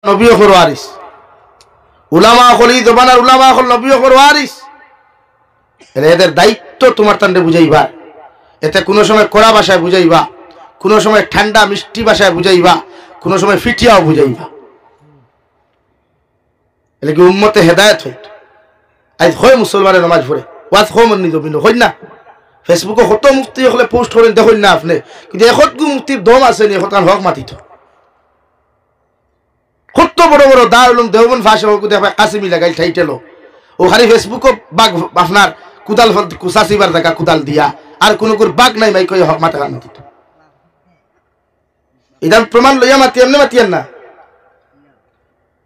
নবী হল ওয়ারিস, উলামা হলি জবানার উলামা হল নবী হল ওয়ারিস। এদের দায়িত্ব তোমার তান্ডে বুঝাইবা। এতে কোনো সময় কড়া ভাষায় বুঝাইবা, কোনো সময় ঠান্ডা মিষ্টি ভাষায় বুঝাইবা, কোনো সময় ফিটিয়াও বুঝাইবা। এলে কি উম্মতে হেদায়েত হইত। আজ হয় মুসলমানের নামাজ পড়ে ওয়াজ হয় মন্নি জমিন হই না। ফেসবুকে কত মুফতি হলে পোস্ট করেন দেখুন না আপনি, কিন্তু এখন মুফতির দম আছে নি এখন হক মাতিত। কত বড় বড় দারুল দেওবন ফাঁসে কাশিমি লাগাই ঠাইটেলো ও খালি ফেসবুক বাঘ আপনার কুদাল কুচাচিবার জায়গা কুদাল দিয়া আর কোনো বাঘ নাই মাই কই হক মাথা কান মাতিত। এটা প্রমাণ লইয়া মাতি এমনি মাতিয়ান না।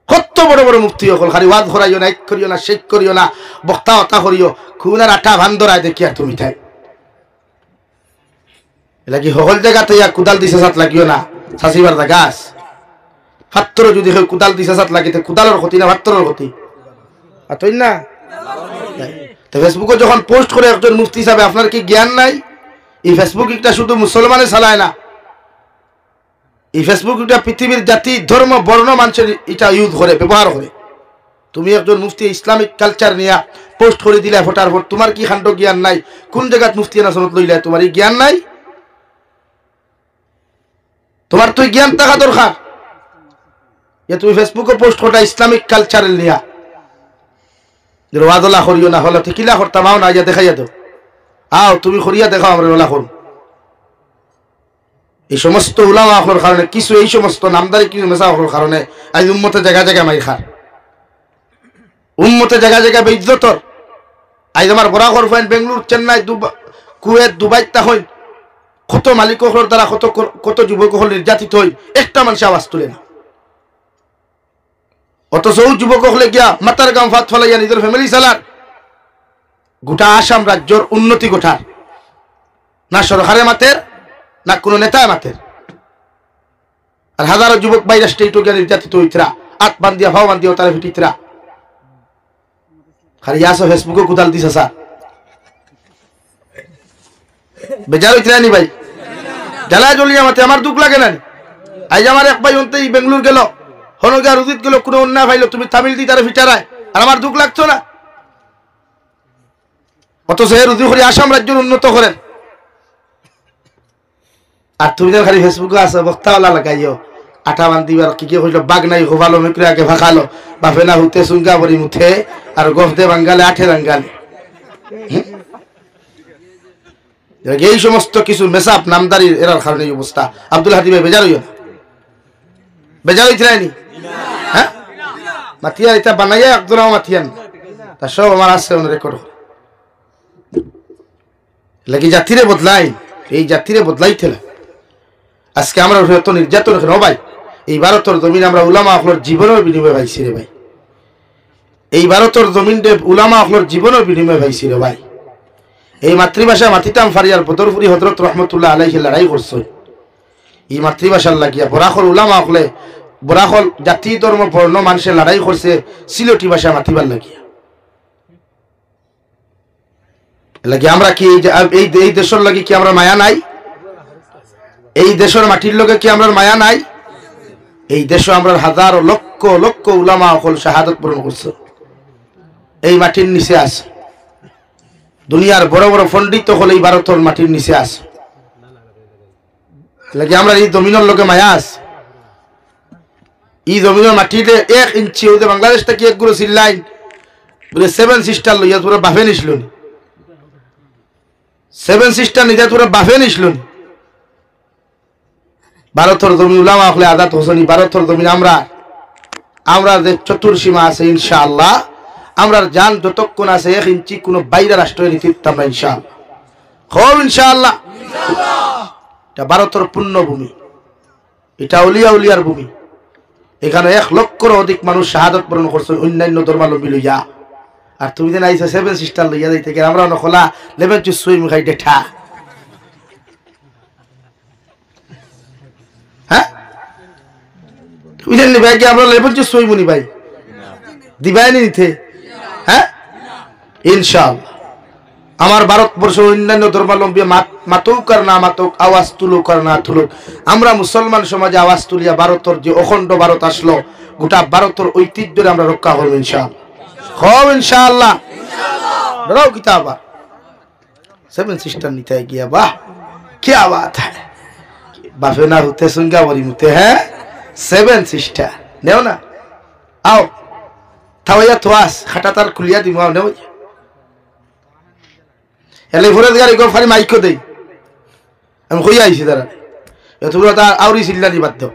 কত বড় বড় মুফতি হল খালি ওয়াজ করাইও না, এক করিও না, শেখ করিও না, বক্তা হতা করিও, খুনার আঠা ভান্দরায় দেখি আর তুমি থাই এটা কি হল জায়গাতে কুদাল দিছে সাত লাগিও না। চাচিবার জায়গা আস ফাত্তর যদি হয় কুদাল দিছে সাত লাগিতে কুদালের ক্ষতি না ফাত্তরের ক্ষতি আতই না। ফেসবুকে যখন পোস্ট করে একজন মুফতি হিসাবে আপনার কি জ্ঞান নাই? এই ফেসবুক একটা শুধু মুসলমানে চালায় না, এই ফেসবুক এটা পৃথিবীর জাতি ধর্ম বর্ণ মানুষের এটা ইউজ করে, ব্যবহার করে। তুমি একজন মুফতি ইসলামিক কালচার নিয়ে পোস্ট করে দিলে ফোটার পর তোমার কি খান্ড জ্ঞান নাই? কোন জায়গাত মুফতি নাসনত লইলে তোমার এই জ্ঞান নাই? তোমার তো জ্ঞান থাকা দরকার যে তুমি ফেসবুকে পোস্ট করটা ইসলামিক কালচারের নিয়া ওয়াদলা করিও না হলে ঠিকিলা করতাম আও না ইয়া দেখাইয়া দাও আও তুমি করিয়া দেখাও আমরা ওলা করুন। এই সমস্ত উলামা আখর কারণে কিছু এই সমস্ত নামদারি কিছু মেসা আখর কারণে আজ উম্মতে জায়গা জায়গায় মাই খার, উম্মতে জায়গা জায়গায় বেইজ্জতর। আজ আমার Barakar fine Bangalore Chennai Kuwait Dubai তা হইন কত মালিক দ্বারা কত কত যুবক হল নির্যাতিত হই, একটা মানুষ আওয়াজ তুলে না। অথচ যুবক হলে গিয়া মাতার গাম ফাত ফলাইয়া নিজের ফ্যামিলি চালার, গোটা আসাম রাজ্যর উন্নতি গোটার না সরকারে মাতের না কোনো নেতায় মাতের। আর হাজারো যুবক বাইরে স্টেট গিয়া নির্যাতিত হইতরা, আত বান্ধিয়া ভাও বান্ধিয়া তারা ফিটিতরা। খালি আসো ফেসবুকে কুদাল দিছে স্যার বেজার হইতরা নি ভাই, জ্বালায় জ্বলিয়া মাতে আমার দুঃখ লাগে না। আজ আমার এক ভাই অন্তেই বেঙ্গলোর গেল, হনগা রুদিত গেল, কোনো অন্যায় ভাইলো তুমি তামিল দি তারা ফিটারায়, আর আমার দুঃখ লাগতো না। অথচ হে রুদি করে আসাম রাজ্য উন্নত করেন, আর তুমি তো খালি ফেসবুকে আসো বক্তাওয়ালা লাগাইও আঠা বান্ধিবার কি কি হইল বাঘ নাই হোভালো মেকরে আগে ভাখালো বাফে না হুতে সুঙ্গা বরি মুথে আর গফ দে বাঙ্গালে আঠে রাঙ্গালে। এই সমস্ত কিছু মেসাপ নামদারির এরার কারণে এই অবস্থা। আব্দুল হাদি ভাই বেজার হইও না, বেজার হইতে নাইনি হ্যাঁ মাতিয়া এটা বানাইয়া একজনও মাতিয়ান তা সব আমার আছে রেকর্ড লাগি জাতিরে বদলাই, এই জাতিরে বদলাইতে না। আজকে আমরা এত নির্যাতন কেন ভাই? এই ভারতের জমিন আমরা উলামা আখলোর জীবনের বিনিময় পাইছি রে ভাই, এই ভারতের জমিন উলামা আখলোর জীবনের বিনিময় পাইছি রে ভাই। এই মাতৃভাষা মাতিতাম ফারিয়ার বদরপুরি হযরত রহমতুল্লাহ আলাইহি লড়াই করছে এই মাতৃভাষার লাগিয়া। বরাকল উলামা আখলে বরাকল জাতি ধর্ম বর্ণ মানুষের লড়াই করছে সিলেটি ভাষা মাতিবার লাগিয়া। লাগে আমরা কি এই দেশের লাগে কি আমরা মায়া নাই? এই দেশের মাটির লগে কি আমরা মায়া নাই? এই দেশে আমরা হাজারো লক্ষ লক্ষ উলামা আখল শাহাদত বরণ করছে, এই মাটির নিচে আছে। দুনিয়ার বড় বড় পণ্ডিত হলে এই ভারতের মাটির নিচে আছে। লাগে আমরা এই জমিনের লোকে মায়া আছে। এই জমিনের মাটিতে 1 ইঞ্চি হইতে বাংলাদেশ থেকে এক গুরু সিল্লাইন বলে 7 সিস্টার লইয়া তোরা বাফে নিছিল, 7 সিস্টার নিজে তোরা বাফে নিছিল। ভারতের জমিন উলামা হলে আজাদ হোসেন ভারতের জমিন আমরা যে চতুর্সীমা আছে ইনশাআল্লাহ আমরা জান যতক্ষণ আছে 1 ইঞ্চি কোন বাইরে রাষ্ট্রের নীতি আমরা ইনশাআল্লাহ খুব ইনশাআল্লাহ। এটা ভারতের পুণ্যভূমি, এটা উলিয়া উলিয়ার ভূমি। এখানে 1 লক্ষের অধিক মানুষ শাহাদত বরণ করছে অন্যান্য ধর্মাবলম্বী লইয়া। আর তুমি যেন আইসা 7 সিস্টার লইয়া যাইতে গেলে আমরা নখলা লেবেন চুই মুখাই ডেঠা হ্যাঁ তুমি জানি ভাই কি আমরা লেবেন চুই মুনি ভাই দিবাই নিতে হ্যাঁ ইনশাআল্লাহ। আমার ভারতবর্ষ অন্যান্য ধর্মাবলম্বী মাতুক আর না মাতুক আওয়াজ তুলুক আর না তুলুক আমরা মুসলমান সমাজে আওয়াজ তুলিয়া ভারতের যে অখণ্ড ভারত আসলো গোটা ভারতের ঐতিহ্যরে আমরা রক্ষা করব ইনশাআল্লাহ। হব ইনশাআল্লাহ। डराओ किताबा 7 सिस्टर निता गया वाह क्या बात है बाफे ना होते सुनगा बड़ी मुते हैं 7 सिस्टर नेओ ना आओ थावया थवास खटातार कुलिया दिमाग नेओ एले फुरत गाड़ी को फारी माइक को दे हम खोई आई सी तरह ये तो बता आउरी सिल्लानी बात दो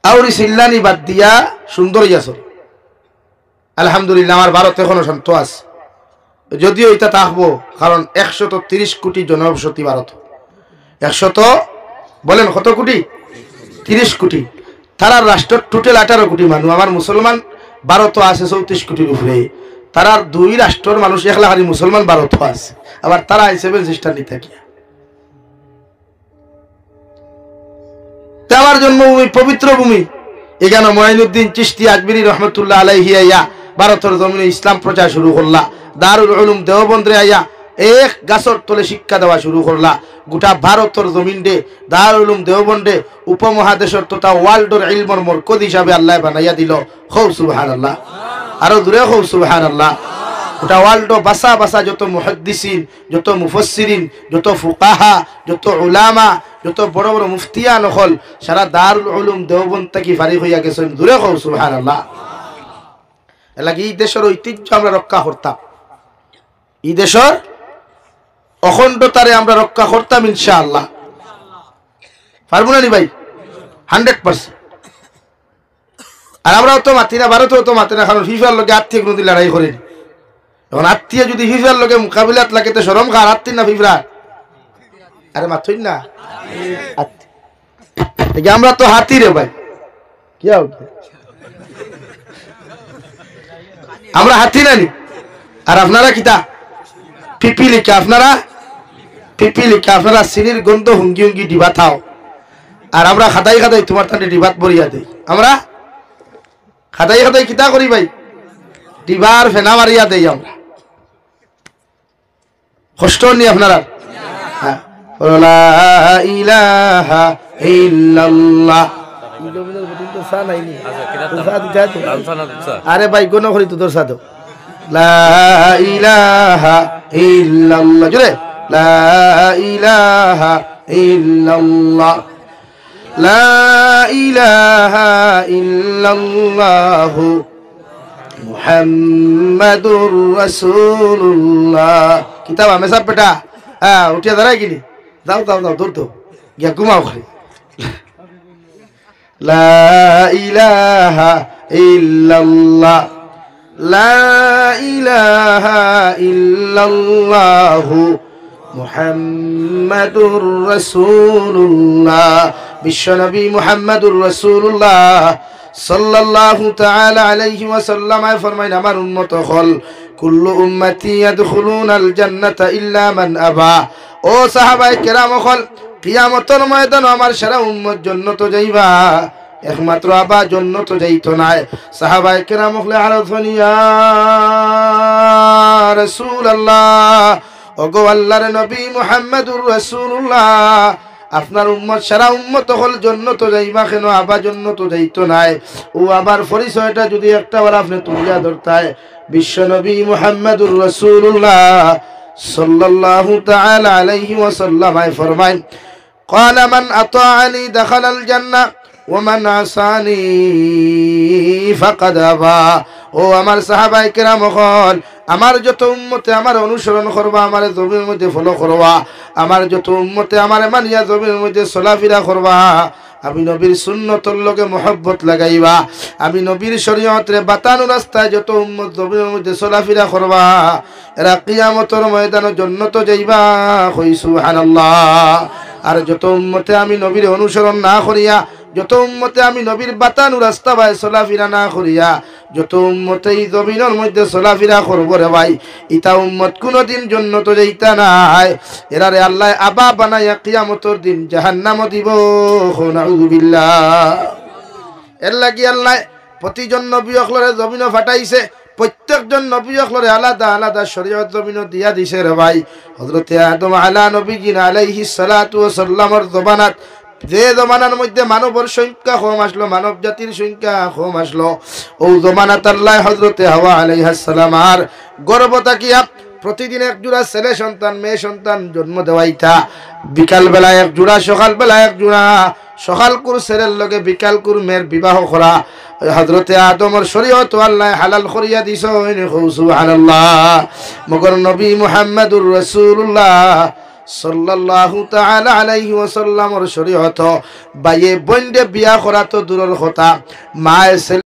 आउरी सिल्लानी बात दिया सुंदर यासो আলহামদুলিল্লাহ আমার ভারত এখনো শান্ত আছে যদিও এটা থাকবো কারণ 130 কোটি জনবসতি ভারত 100 বলেন কত কোটি 30 কোটি তারা রাষ্ট্র টোটাল 18 কোটি মানুষ আমার মুসলমান ভারত আছে 34 কোটির উপরে তারার দুই রাষ্ট্রের মানুষ একলা খালি মুসলমান ভারত আছে আবার তারা 7 সিস্টার নিতে কি আমার জন্মভূমি পবিত্র ভূমি এখানে মঈনুদ্দিন চিশতি আজমিরি রহমাতুল্লাহ আলাইহি আয়া ভারতের জমিনে ইসলাম প্রচার শুরু করলা দারুল উলুম দেওবন্দে আয়া এক গাছর তলে শিক্ষা দেওয়া শুরু করলা গোটা ভারতের জমিনে দারুল উলুম দেওবন্দে উপমহাদেশের তথা ওয়ার্ল্ডের ইলমের মরকজ হিসাবে আল্লাহ বানাইয়া দিল হৌ সুবহানাল্লাহ আরো দূরে হৌ সুবহানাল্লাহ গোটা ওয়ার্ল্ড বাসা বাসা যত মুহাদ্দিসিন যত মুফাসসিরিন যত ফুকাহা যত উলামা যত বড় বড় মুফতিয়ান হল সারা দারুল উলুম দেওবন্দ থেকে ফারিগ হইয়া গেছেন দূরে হও সুবহানাল্লাহ এলাকি এই দেশের ঐতিহ্য আমরা রক্ষা করতাম এই দেশের অখণ্ডতারে আমরা রক্ষা করতাম ইনশাআল্লাহ পারবো না নি ভাই 100%। আর আমরাও তো মাতি না ভারতেও তো মাতি না কারণ ফিফার লোকে আত্মীয় কোনোদিন লড়াই করেনি এখন আত্মীয় যদি ফিফার লোকে মোকাবিলাত লাগে তো শরম খার আত্মীয় না ফিফরা আরে মাথুই না আমরা তো হাতি রে ভাই কি আমরা হাতি নানি আর আপনারা কিতা পিপিলিকা আপনারা পিপিলিকা আপনারা সিনির গন্ধ হুঙ্গি হুঙ্গি ডিবা থাও আর আমরা খাদাই খাদাই তোমার তানে ডিবাত বরিয়া দেই আমরা খাদাই খাদাই কিতা করি ভাই ডিবার ফেনা মারিয়া দেই আমরা কষ্ট নি আপনারা হ্যাঁ লা ইলাহা ইল্লাল্লাহ আরে ভাই কোন করি তো তোর সাথে লা ইলাহা ইল্লাল্লাহ জোরে লা ইলাহা ইল্লাল্লাহ লা ইলাহা ইল্লাল্লাহ মুহাম্মাদুর রাসূলুল্লাহ কিতাব হামেশা বেটা হ্যাঁ উঠিয়া দাঁড়াই কিনি যাও যাও যাও দূর তো গিয়া ঘুমাও খালি লা ইলাহা ইল্লাল্লাহ লা ইলাহা ইল্লাল্লাহ মুহাম্মাদুর রাসূলুল্লাহ বিশ্বনবী মুহাম্মাদুর রাসূলুল্লাহ সাল্লাল্লাহু তাআলা আলাইহি ওয়াসাল্লাম ফরমাইন আমার উম্মত হল কুল্লু উম্মতি ইয়াদখুলুনাল জান্নাতা ইল্লা মান আবা ও সাহাবায়ে কেরাম হল কিয়ামতের ময়দানে আমার সারা উম্মত জান্নাত যাইবা একমাত্র আবা জান্নাত যাইতো না সাহাবায়ে কেরাম হলে আরাফানি ইয়া রাসূলুল্লাহ ওগো আল্লাহর নবী মুহাম্মদুর রাসূলুল্লাহ আপনার উম্মত সারা উম্মত হল জান্নাত যাইবা কেন আবা জান্নাত যাইতো না ও আবার পরিচয়টা যদি একটাবার আপনি তুলিয়া ধরতায় বিশ্ব নবী মুহাম্মদুর রাসূলুল্লাহ সাল্লাল্লাহু তাআলা আলাইহি ওয়াসাল্লাম ফরমায় قال من اطاعني دخل الجنه ومن عصاني فقد ابى ও আমার সাহাবায়ে কেরাম হল আমার যত উম্মতে আমার অনুসরণ করবা আমার জমির মধ্যে ফলো করবা আমার যত উম্মতে আমার মানিয়া জমির মধ্যে চলাফেরা করবা আমি নবীর সুন্নতর লগে মহব্বত লাগাইবা আমি নবীর শরীয়তরে বাতানো রাস্তায় যত উম্মত জমির মধ্যে চলাফেরা করবা এরা কিয়ামতের ময়দানে জান্নাত যাইবা কই সুবহানাল্লাহ আর যত উম্মতে আমি নবীর অনুসরণ না করিয়া যত উম্মতে আমি নবীর বাতানো রাস্তা বাই চলাফেরা না করিয়া যত উম্মতে এই জমিনের মধ্যে চলাফেরা করবো রে ভাই ইতা উম্মত কোনদিন জান্নাত যাইতা নাই এরারে আল্লাহ আবা বানাইয়া কিয়ামতের দিন জাহান্নামে দিব নাউযুবিল্লাহ এর লাগি আল্লাহ প্রতিজন নবী অখলরে জমিনে ফাটাইছে প্রত্যেকজন নবী অখলরে আলাদা আলাদা শরীয়ত জমিনে দিয়া দিছে রে ভাই হযরতে আদম আলা নবী আলাইহিস সালাতু ওয়াস সালামের জবানাত যে জমানার মধ্যে মানবর সংখ্যা কম আসলো, মানব জাতির সংখ্যা কম আসলো, ও জমানাত আল্লাহ হযরতে হাওয়া আলাইহিস সালাম আর গর্ভ থাকিয়া প্রতিদিন এক জোড়া ছেলে সন্তান মেয়ে সন্তান জন্ম দেওয়াইতা। বিকাল বেলা এক জোড়া, সকাল বেলা এক জোড়া, সকাল কুর ছেলের লগে বিকাল কুর মেয়ের বিবাহ করা হযরতে আদমর শরীয়ত আল্লাহ হালাল করিয়া দিছ। সুবহানাল্লাহ। মগর নবী মুহাম্মদুর রাসূলুল্লাহ সাল্লাল্লাহু তাআলা আলাইহি ওয়াসাল্লামর শরীয়ত বাইয়ে বন্ধে বিয়া করা তো দূরের কথা, মায়ে